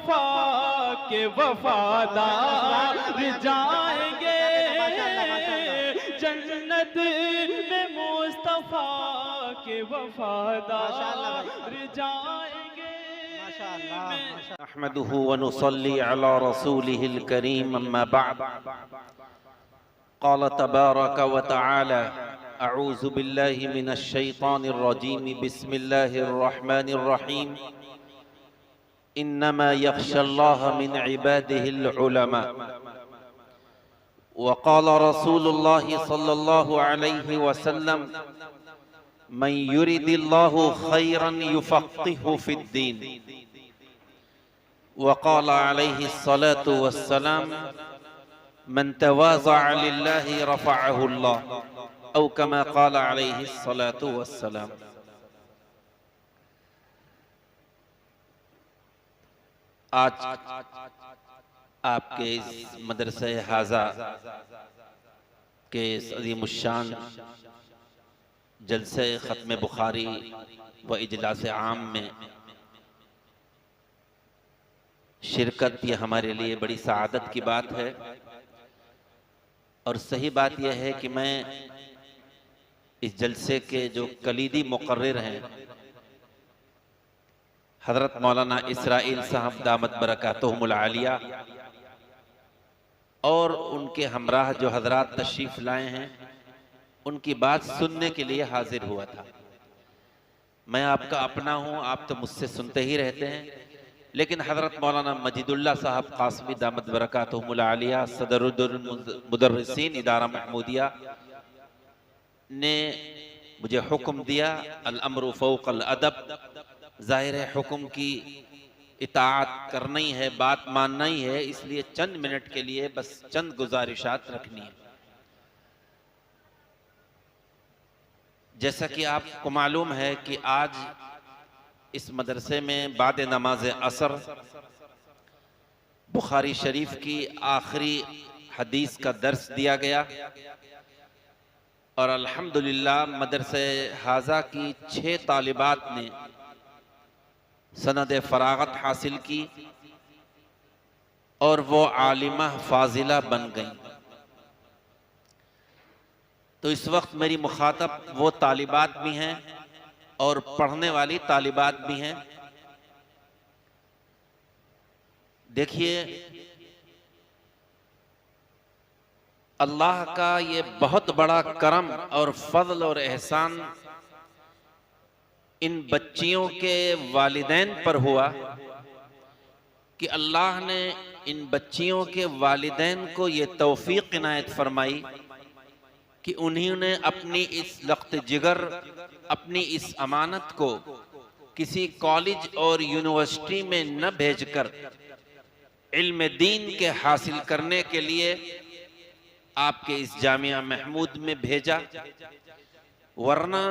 मुस्तफा के वफादार जाएंगे, जन्नत में मुस्तफा के वफादार जाएंगे। अहमदुहु व नुसल्ली अला रसूलिहिल करीम, अम्मा बअद। क़ाल तबारक व तआला, अऊज़ु बिल्लाहि मिनश शैतानिर रजीम, बिस्मिल्लाहिर रहमानिर रहीम। इन्नमा यख्शल्लाह मिन इबादिहिल उलमा। व क़ाल रसूलुल्लाहि सल्लल्लाहु अलैहि वसल्लम, मन युरिदिल्लाहु खैरन युफ़क़्क़िहु फ़िद्दीन। व क़ाल अलैहि सलातु वस्सलाम, मन तवाज़अ लिल्लाहि रफ़अहुल्लाह, औ कमा क़ाल अलैहि सलातु वस्सलाम। आज आपके इस मदरसे हाजा के अज़ीमुश्शान जलसे ख़त्म बुखारी व इजलास आम में शिरकत, ये हमारे लिए बड़ी सआदत की बात है। और सही बात यह है कि मैं इस जलसे के जो कलीदी मुकर्रिर हैं हज़रत मौलाना इसराइल साहब दामत बरकातुहुमुल आलिया और उनके हमराह जो हजरात तशरीफ़ लाए हैं, उनकी बात सुनने के लिए हाजिर हुआ था। मैं आपका अपना हूँ, आप तो मुझसे सुनते ही रहते हैं, लेकिन हज़रत मौलाना मजीदुल्लाह साहब कासमी दामत बरकातुहुमुल आलिया सदरुल मुदर्रिसीन इदारा महमूदिया ने मुझे हुक्म दिया, अल अम्रु फ़ौक़ल अदब। ज़ाहिर है हुक्म की इताअत करना ही है, बात मानना ही है, इसलिए चंद मिनट के लिए बस चंद गुजारिशात रखनी है। जैसा कि आपको मालूम है कि आज इस मदरसे में बाद नमाज असर बुखारी शरीफ की आखिरी हदीस का दर्स दिया गया और अल्हम्दुलिल्लाह मदरसे हाजा की 6 तालिबात ने सनद फरागत हासिल की और वो आलिमा फाजिला बन गई। तो इस वक्त मेरी मुखातब वो तालिबात भी हैं और पढ़ने वाली तालिबात भी हैं। देखिए, अल्लाह का ये बहुत बड़ा करम और फजल और एहसान इन बच्चियों के वालिदैन पर हुआ कि अल्लाह ने इन बच्चियों के वालिदैन को ये तौफीक इनायत फरमाई कि उन्होंने अपनी इस लख्त जिगर, अपनी इस अमानत को किसी कॉलेज और यूनिवर्सिटी में न भेजकर इल्म दीन के हासिल करने के लिए आपके इस जामिया महमूद में भेजा। वरना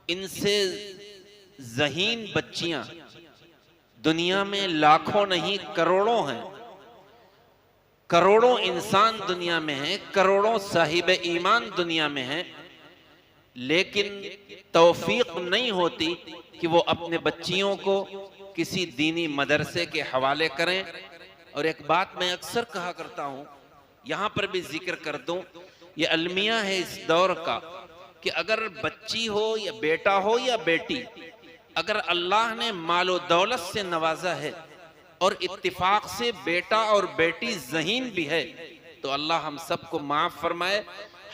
इनसे ज़हीन बच्चियां दुनिया में लाखों नहीं करोड़ों हैं। करोड़ों इंसान दुनिया में हैं, करोड़ों साहिब ईमान दुनिया में हैं, लेकिन तौफीक नहीं होती कि वो अपने बच्चियों को किसी दीनी मदरसे के हवाले करें। और एक बात मैं अक्सर कहा करता हूँ, यहाँ पर भी जिक्र कर दूँ, ये अलमिया है इस दौर का कि अगर बच्ची हो या बेटा हो या बेटी, अगर अल्लाह ने मालो दौलत से नवाजा है और इत्तिफाक से बेटा और बेटी ज़हीन भी है, तो अल्लाह हम सबको माफ़ फरमाए।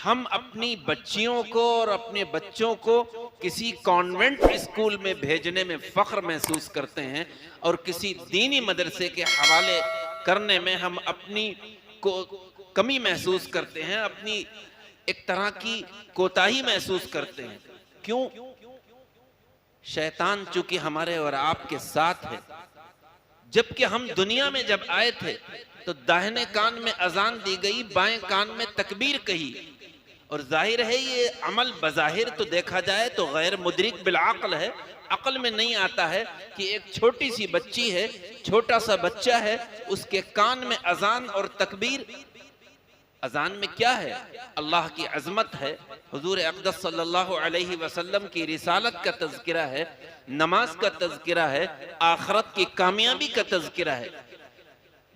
हम अपनी बच्चियों को और अपने बच्चों को किसी कॉन्वेंट स्कूल में भेजने में फ़ख्र महसूस करते हैं और किसी दीनी मदरसे के हवाले करने में हम अपनी को कमी महसूस करते हैं, अपनी एक तरह की कोताही महसूस करते हैं। क्यों? शैतान चूंकि हमारे और आपके साथ है। जबकि हम दुनिया में जब आए थे तो दाहिने कान में अजान दी गई, बाएं कान में तकबीर कही, और जाहिर है ये अमल बज़ाहिर तो देखा जाए तो गैर मुदरिक बिलअक्ल है। अक्ल में नहीं आता है कि एक छोटी सी बच्ची है, छोटा सा बच्चा है, उसके कान में अजान और तकबीर, अजान में क्या है? अल्लाह की अजमत है, हुजूर अक़दस सल्लल्लाहु अलैहि वसल्लम की रिसालत का तज़किरा है, नमाज का तज़किरा है, आखिरत की कामयाबी का तज़किरा है।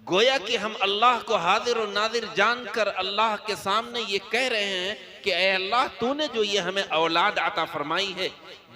गोया कि हम अल्लाह को हाजिर और नाजिर जानकर अल्लाह के सामने ये कह रहे हैं कि ऐ अल्लाह, तूने जो ये हमें औलाद अता फरमाई है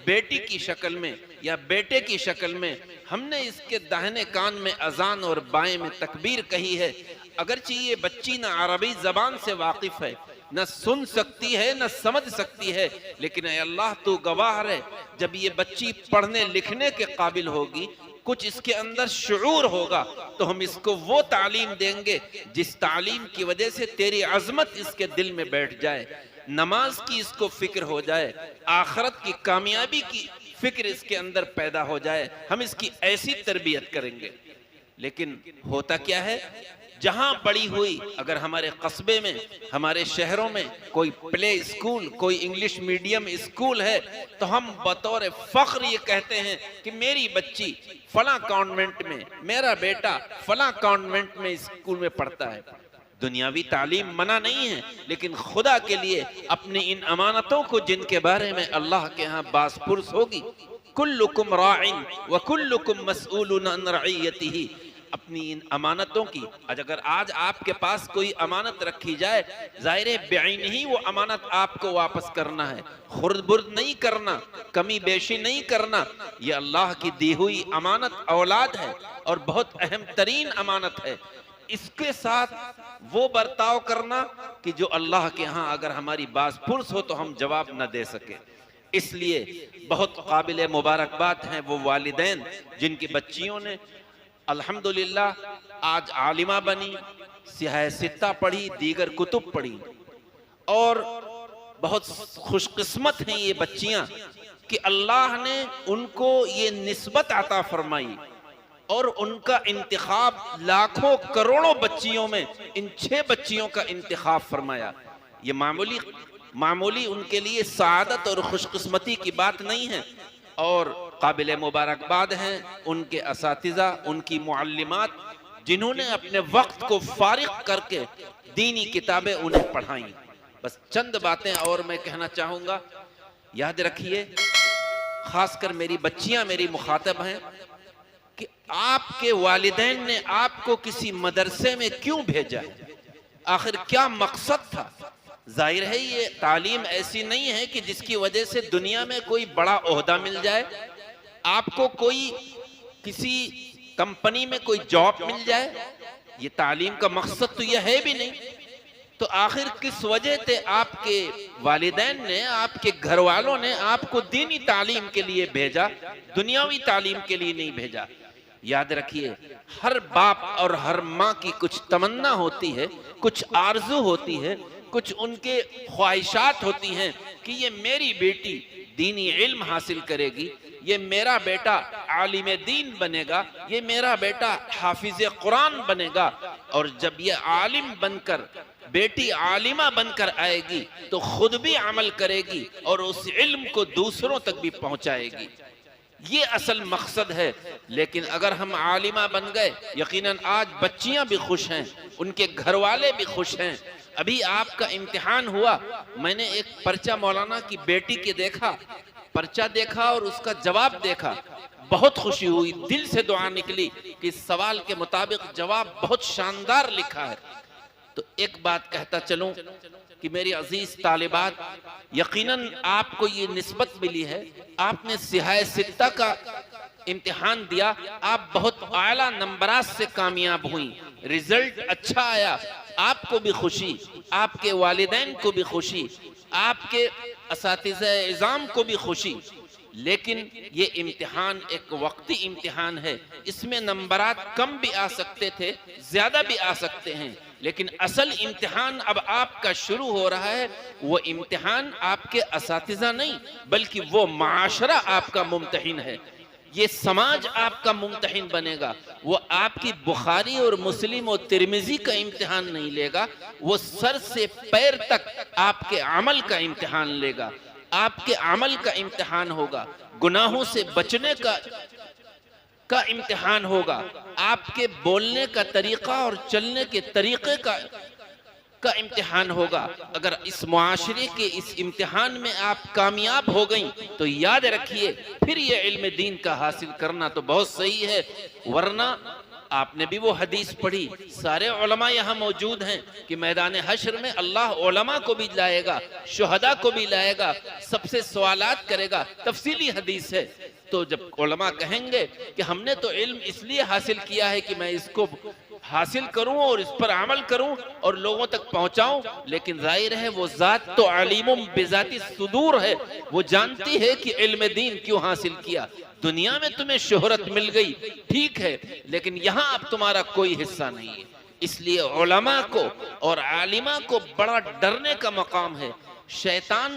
बेटी की शक्ल में या बेटे की शक्ल में, हमने इसके दाहिने कान में अजान और बाएं में तकबीर कही है। अगरचे ये बच्ची ना अरबी जबान से वाकिफ है, न सुन सकती है, न समझ सकती है, लेकिन ऐ अल्लाह तू गवाह है, जब ये बच्ची पढ़ने लिखने के काबिल होगी, कुछ इसके अंदर शुऊर होगा, तो हम इसको वो तालीम देंगे जिस तालीम की वजह से तेरी अजमत इसके दिल में बैठ जाए, नमाज की इसको फिक्र हो जाए, आखिरत की कामयाबी की फिक्र इसके अंदर पैदा हो जाए। हम इसकी ऐसी तरबियत करेंगे। लेकिन होता क्या है, जहां बड़ी हुई, अगर हमारे कस्बे में, हमारे शहरों में कोई प्ले स्कूल, कोई इंग्लिश मीडियम स्कूल है, तो हम बतौर फख्र ये कहते हैं कि मेरी बच्ची फला कॉन्वेंट में, मेरा बेटा फला कॉन्वेंट में स्कूल में पढ़ता है। दुनियावी तालीम मना नहीं है, लेकिन खुदा के लिए अपनी इन अमानतों को, जिनके बारे में अल्लाह के यहाँ बासपुरस होगी, कुल्लुकुम राइन व कुल्लुकुम मसऊलुन अन रइयतिही, अपनी इन अमानतों की, अगर आज आपके पास कोई अमानत रखी जाए, जाहिर बेईन ही वो अमानत आपको वापस करना है, खुर्द-बुर्द नहीं करना, कमी बेशी नहीं करना। ये अल्लाह की दी हुई अमानत औलाद है और बहुत अहम तरीन अमानत है। इसके साथ वो बर्ताव करना कि जो अल्लाह के यहाँ अगर हमारी बासपुरस हो तो हम जवाब न दे सके। इसलिए बहुत काबिल मुबारकबाद हैं वो वालिदैन जिनकी बच्चियों ने अल्हम्दुलिल्लाह आज आलिमा बनी, सियाह सित्ता पढ़ी, दीगर कुतुब पढ़ी, और बहुत खुशकिस्मत हैं ये बच्चियां कि अल्लाह ने उनको ये निस्बत अता फरमाई और उनका इंतिखाब लाखों करोड़ों बच्चियों में इन 6 बच्चियों का इंतिखाब फरमाया। ये मामूली उनके लिए सआदत और खुशकिस्मती की बात नहीं है। और काबिल मुबारकबाद हैं उनके असातिज़ा, उनकी मुअल्लिमात, जिन्होंने अपने वक्त को फारिग करके दीनी किताबें उन्हें पढ़ाई। बस चंद बातें और मैं कहना चाहूँगा। याद रखिए, खासकर मेरी बच्चियाँ मेरी मुखातब हैं, कि आपके वालिदैन ने आपको किसी मदरसे में क्यों भेजा है, आखिर क्या मकसद था। जाहिर है ये तालीम ऐसी नहीं है कि जिसकी वजह से दुनिया में कोई बड़ा ओहदा मिल जाए, आपको कोई किसी कंपनी में कोई जॉब मिल जाए, ये तालीम का मकसद तो यह है भी नहीं। तो आखिर किस वजह से आपके वालिदैन ने, आपके घर वालों ने आपको दीनी तालीम के लिए भेजा, दुनियावी तालीम के लिए नहीं भेजा। याद रखिए, हर बाप और हर माँ की कुछ तमन्ना होती है, कुछ आरजू होती है, कुछ उनके ख्वाहिशात होती हैं कि ये मेरी बेटी दीनी इल्म हासिल करेगी, ये मेरा बेटा आलिम दीन बनेगा, ये मेरा बेटा हाफिज कुरान बनेगा। और जब ये आलिम बनकर, बेटी आलिमा बनकर आएगी तो खुद भी अमल करेगी और उस इल्म को दूसरों तक भी पहुंचाएगी। ये असल मकसद है। लेकिन अगर हम आलिमा बन गए, यकीनन आज बच्चियां भी खुश हैं, उनके घर वाले भी खुश हैं। अभी आपका इम्तिहान हुआ, मैंने एक पर्चा मौलाना की बेटी के देखा, पर्चा देखा और उसका जवाब देखा, बहुत खुशी हुई, दिल से दुआ निकली कि इस सवाल के मुताबिक जवाब बहुत शानदार लिखा है। तो एक बात कहता चलूं कि मेरी अजीज तालिबात, यकीनन आपको ये निस्बत मिली है, आपने सिहाए सित्ता का इम्तिहान दिया, आप बहुत आला नंबरात से कामयाब हुई, रिजल्ट अच्छा आया, आपको भी खुशी, आपके वालिदैन को भी खुशी, आपके असातिज़ा-ए-इज़ाम को भी खुशी। लेकिन ये इम्तिहान एक वक्ती इम्तिहान है, इसमें नंबरात कम भी आ सकते थे, ज्यादा भी आ सकते हैं, लेकिन असल इम्तिहान अब आपका शुरू हो रहा है। वो इम्तिहान आपके असातिज़ा नहीं, बल्कि वो माशरा आपका मुम्तहिन है, ये समाज आपका मुम्तहिन बनेगा। वो आपकी बुखारी और मुस्लिम और तिरमिजी का इम्तिहान नहीं लेगा, वो सर से पैर तक आपके अमल का इम्तिहान लेगा, आपके अमल का इम्तिहान होगा, गुनाहों से बचने का इम्तिहान होगा, आपके बोलने का तरीका और चलने के तरीके का का इम्तिहान होगा। अगर इस मुआशरे के इस इम्तिहान में आप कामयाब हो गई तो याद रखिए फिर ये इल्म दीन का हासिल करना तो बहुत सही है। वरना आपने भी वो हदीस पढ़ी, सारे उलमा यहाँ मौजूद हैं कि मैदान हश्र में अल्लाह उलमा को भी लाएगा, शुहदा को भी लाएगा, सबसे सवालात करेगा। तफसीली हदीस है। तो जब उलमा कहेंगे कि हमने तो इल्म इसलिए हासिल किया है कि मैं इसको हासिल करूं और इस पर अमल करूं और लोगों तक पहुंचाऊं, लेकिन जाहिर है वो जात तो अलीमुम बिजाती सुदूर है, वो जानती है कि इल्म दीन क्यों हासिल किया। दुनिया में तुम्हें शोहरत मिल गई ठीक है, लेकिन यहाँ अब तुम्हारा कोई हिस्सा नहीं है। इसलिए उलमा को और आलिमा को बड़ा डरने का मकाम है। शैतान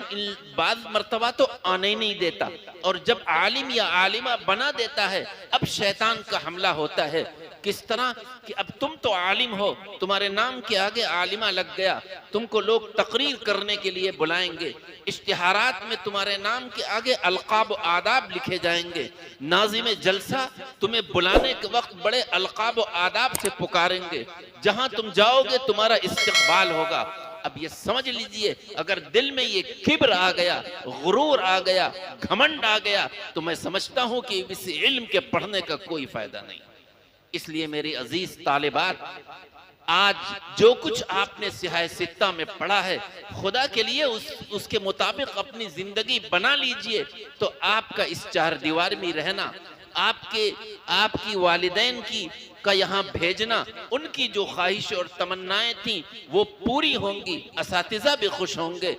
बाद मर्तबा तो आने ही नहीं देता, और जब आलिम या आलिमा बना देता है अब शैतान का हमला होता है। किस तरह कि अब तुम तो आलिम हो, तुम्हारे नाम के आगे आलिमा लग गया, तुमको लोग तकरीर करने के लिए बुलाएंगे, इश्तिहारात में तुम्हारे नाम के आगे अलकाब आदाब लिखे जाएंगे, नाज़िम जलसा तुम्हें बुलाने के वक्त बड़े अलकाब आदाब से पुकारेंगे, जहां तुम जाओगे तुम्हारा इस्तकबाल होगा। अब ये समझ लीजिए अगर दिल में ये किब्र आ गया, गुरूर आ गया, घमंड आ गया, तो मैं समझता हूं कि इस इल्म के पढ़ने का कोई फायदा नहीं। इसलिए मेरी अजीज तालिबात, आज जो कुछ आपने सिहाए सित्ता में पढ़ा है, खुदा के लिए उसके मुताबिक अपनी जिंदगी बना लीजिए। तो आपका इस चार दीवार में रहना, आपकी वालिदैन की का यहाँ भेजना, उनकी जो ख्वाहिश और तमन्नाएं थी वो पूरी होंगी, असातिज़ा भी खुश होंगे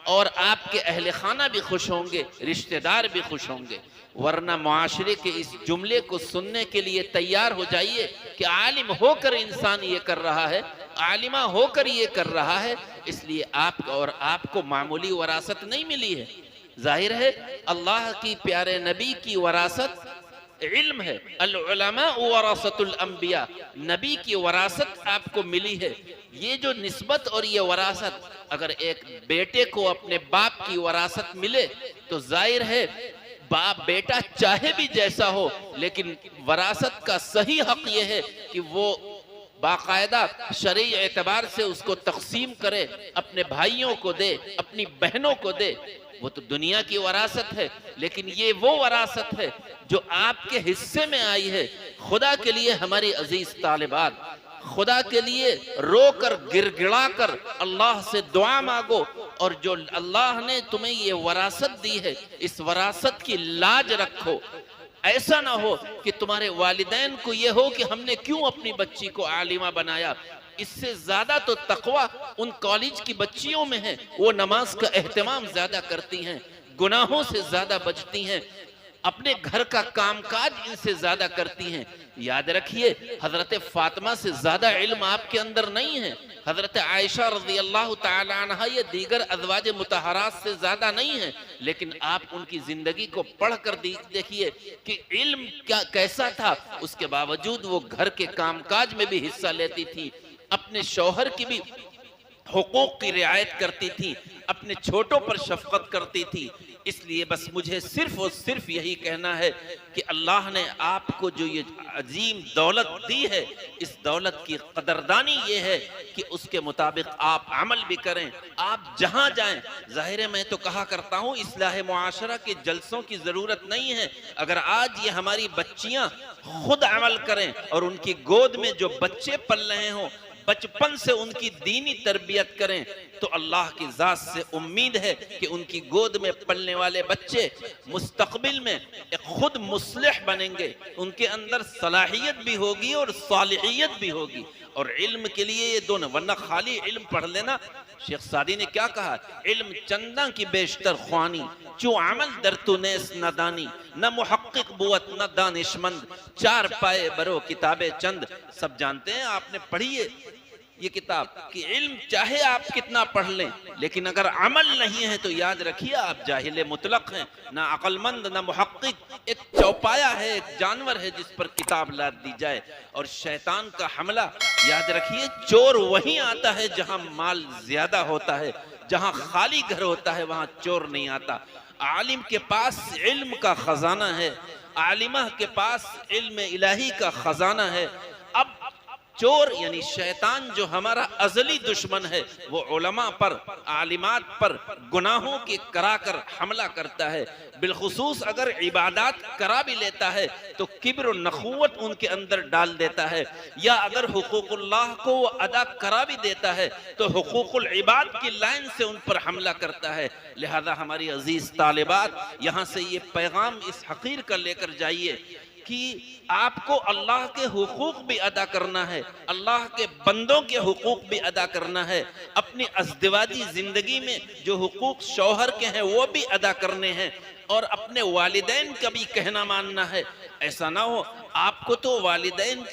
और आपके अहले खाना भी खुश होंगे, रिश्तेदार भी खुश होंगे। वरना मुआशरे के इस जुमले को सुनने के लिए तैयार हो जाइए कि आलिम होकर इंसान ये कर रहा है, आलिमा होकर ये कर रहा है, इसलिए आप और आपको मामूली वरासत नहीं मिली है। जाहिर है अल्लाह की प्यारे नबी की वरासत इल्म है। अल उलमा वरासतुल अंबिया, नबी की वरासत आपको मिली है। ये जो निस्बत और ये वरासत, अगर एक बेटे को अपने बाप की वरासत मिले तो जाहिर है बाप बेटा चाहे भी जैसा हो, लेकिन वरासत का सही हक ये है कि वो बाकायदा शरई एतबार से उसको तकसीम करे, अपने भाइयों को दे, अपनी बहनों को दे। वो तो दुनिया की वरासत है, लेकिन ये वो वरासत है जो आपके हिस्से में आई है। खुदा के लिए हमारी अजीज तालिबात, खुदा के लिए रोकर गिड़गिड़ा कर अल्लाह से दुआ मांगो, और जो अल्लाह ने तुम्हें ये वरासत दी है इस वरासत की लाज रखो। ऐसा ना हो कि तुम्हारे वालिदैन को ये हो कि हमने क्यों अपनी बच्ची को आलिमा बनाया। इससे ज्यादा तो तकवा उन कॉलेज की बच्चियों में है, वो नमाज का एहतमाम ज्यादा करती हैं, गुनाहों से ज्यादा बचती हैं, अपने घर का कामकाज इनसे ज्यादा करती हैं। याद रखिए हजरत फातिमा से ज्यादा इल्म आपके अंदर नहीं है, हजरत आयशा रज़ी अल्लाह ताला अन्हा ये दीगर अज़वाज मुतहरात से ज्यादा नहीं है, लेकिन आप उनकी जिंदगी को पढ़ कर देखिए कि इल्म क्या कैसा था। उसके बावजूद वो घर के कामकाज में भी हिस्सा लेती थी, अपने शौहर की भी हुकूक की रियायत करती थी, अपने छोटों पर शफकत करती थी। इसलिए बस मुझे सिर्फ और सिर्फ यही कहना है कि अल्लाह ने आपको जो ये अजीम दौलत दी है, इस दौलत की कदरदानी ये है कि उसके मुताबिक आप अमल भी करें। आप जहां जाएं, जाहिर है मैं तो कहा करता हूं इस्लाह मुआशरा के जलसों की जरूरत नहीं है। अगर आज ये हमारी बच्चियां खुद अमल करें और उनकी गोद में जो बच्चे पल रहे हों बचपन से उनकी दीनी तरबियत करें, तो अल्लाह की जात से उम्मीद है कि उनकी गोद में पलने वाले बच्चे मुस्तकबिल में एक खुद मुस्लिह बनेंगे, उनके अंदर सलाहियत भी होगी और सालिहियत भी होगी। और इल्म के लिए ये दोनों, वरना खाली इल्म पढ़ लेना, शेख सादी ने क्या कहा, इल्म चंदा की बेशतर ख्वानी, चू अमल दर तुनेस न दानी, न मुहक्किक बुअत न दानिशमंद, चार पाए बरो किताबे चंद। सब जानते हैं, आपने पढ़ी है ये किताब कि इल्म चाहे आप कितना पढ़ लें, लेकिन अगर अमल नहीं है तो याद रखिए आप जाहिल मुतलक हैं, ना अक्लमंद ना मुहक्किक। एक चौपाया है, एक जानवर है जिस पर किताब लाद दी जाए। और शैतान का हमला याद रखिए, चोर वहीं आता है जहां माल ज्यादा होता है, जहां खाली घर होता है वहां चोर नहीं आता। आलिम के पास इल्म का खजाना है, आलिमा के पास इल्म इलाही का खजाना है। अब चोर यानी शैतान जो हमारा अजली दुश्मन है, वो उलमा पर, आलिमात पर गुनाहों के कराकर हमला करता है। बिलखुसूस अगर इबादत करा भी लेता है तो किब्र और नखुवत उनके अंदर डाल देता है, या अगर हुकूकुल्लाह को वो अदा करा भी देता है तो हुकूकुल इबाद की लाइन से उन पर हमला करता है। लिहाजा हमारी अजीज तालिबात, यहाँ से ये पैगाम इस हकीर का लेकर जाइए कि आपको अल्लाह के हुकूक भी अदा करना है, अल्लाह के बंदों के हुकूक भी अदा करना है, अपनी अज़दिवाजी जिंदगी में जो हुकूक शौहर के हैं वो भी अदा करने हैं, और अपने वालिदैन का भी कहना मानना है। ऐसा ना हो आपको तो वालिदैन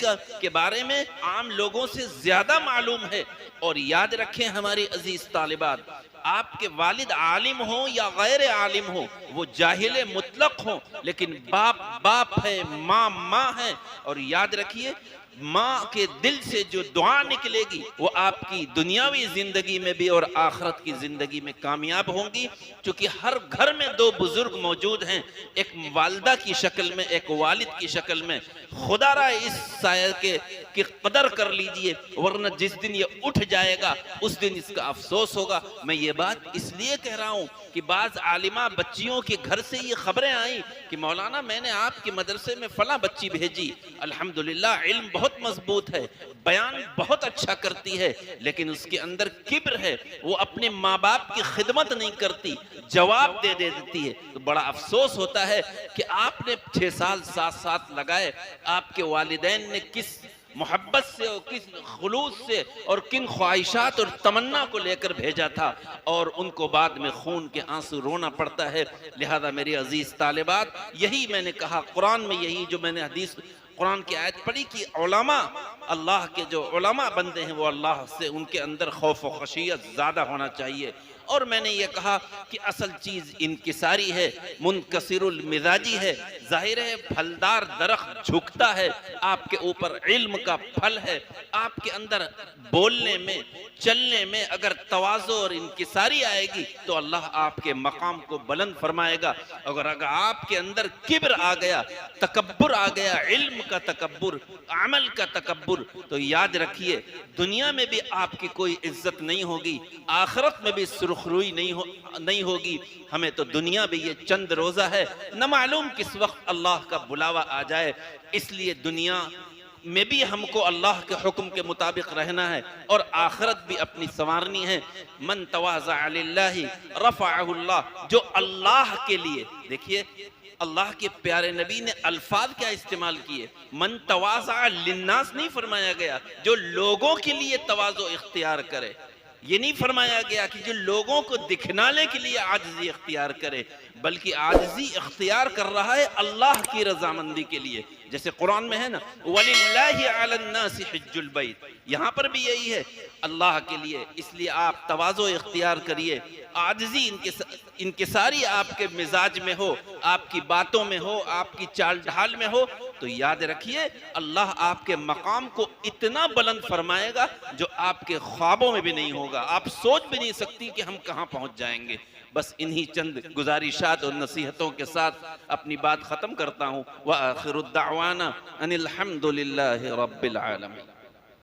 के बारे में आम लोगों से ज्यादा मालूम है। और याद रखें हमारी अजीज तालिबात, आपके वालिद आलिम हो या गैर आलिम हो, वो जाहिल मुतलक हो, लेकिन बाप बाप है, माँ माँ है। और याद रखिए, माँ के दिल से जो दुआ निकलेगी वो आपकी दुनियावी जिंदगी में भी और आखिरत की जिंदगी में कामयाब होंगी। क्योंकि हर घर में दो बुजुर्ग मौजूद हैं, एक वालिदा की शक्ल में, एक वालिद की शक्ल में। खुदारा इस साया की कदर कर लीजिए, वरना जिस दिन ये उठ जाएगा उस दिन इसका अफसोस होगा। मैं ये बात इसलिए कह रहा हूँ कि बाज आलिमा बच्चियों के घर से ये खबरें आई कि मौलाना मैंने आपके मदरसे में फला बच्ची भेजी, अल्हम्दुलिल्लाह इल्म बहुत मजबूत है, बयान बहुत अच्छा करती है, लेकिन उसके अंदर किब्र है, वो अपने माँ बाप की खिदमत नहीं करती, जवाब दे देती है। तो बड़ा अफसोस होता है कि आपने 6 साल 7 साल लगाए, आपके वालिदैन ने किस मोहब्बत से और किस खुलूस से और किन ख्वाहिशात और तमन्ना को लेकर भेजा था, और उनको बाद में खून के आंसू रोना पड़ता है। लिहाजा मेरी अजीज तालिबात, यही मैंने कहा, कुरान में यही जो मैंने हदीस कुरान की आयत पढ़ी कि उलमा, अल्लाह के जो उलमा बंदे हैं वो अल्लाह से, उनके अंदर खौफ व खशियत ज़्यादा होना चाहिए। और मैंने ये कहा कि असल चीज़ इनकिसारी है, मुनकसिरुल मिजाजी है। जाहिर है फलदार दरख्त झुकता है, आपके ऊपर इल्म का फल है, आपके अंदर बोलने में, चलने में अगर तवाज़ो और इनकिसारी आएगी तो अल्लाह आपके मकाम को बुलंद फरमाएगा। अगर आपके अंदर किब्र आ गया, तकब्बुर आ गया, इल्म का तकब्बुर, अमल का तकब्बुर, तो याद रखिए दुनिया में भी आपकी कोई इज्जत नहीं होगी, आखिरत में भी सुरखरुई नहीं होगी। हमें तो दुनिया भी ये चंद रोजा है, न मालूम किस वक्त अल्लाह का बुलावा आ जाए। इसलिए दुनिया में भी हमको अल्लाह के हुक्म के मुताबिक रहना है और आखिरत भी अपनी संवारनी है। मन तवाज़ा लिल्लाहि रफ़अहुल्लाह, जो अल्लाह के लिए, देखिए अल्लाह के प्यारे नबी ने अल्फाज क्या इस्तेमाल किए, मन तवाज़ा लिन्नास नहीं फरमाया गया जो लोगों के लिए तवाज़ो इख्तियार करे, ये नहीं फरमाया गया कि जो लोगों को दिखनाने के लिए आजिज़ी इख्तियार करे, बल्कि आजिज़ी इख्तियार कर रहा है अल्लाह की रजामंदी के लिए। जैसे कुरान में है ना, वलिल्लाहि अलन्नासि हिज्जुल बैत, यहाँ पर भी यही है, अल्लाह के लिए। इसलिए आप तवाज़ो इख्तियार करिए, आजिज़ी इनकिसारी आपके मिजाज में हो, आपकी बातों में हो, आपकी चाल ढाल में हो, तो याद रखिए अल्लाह आपके मकाम को इतना बुलंद फरमाएगा जो आपके ख्वाबों में भी नहीं होगा, आप सोच भी नहीं सकती कि हम कहाँ पहुँच जाएंगे। बस इन्हीं चंद गुजारिशात और नसीहतों के साथ अपनी बात ख़त्म करता हूँ। व आखिरु दावाना अनिल हम्दुलिल्लाहि रब्बिल आलमीन।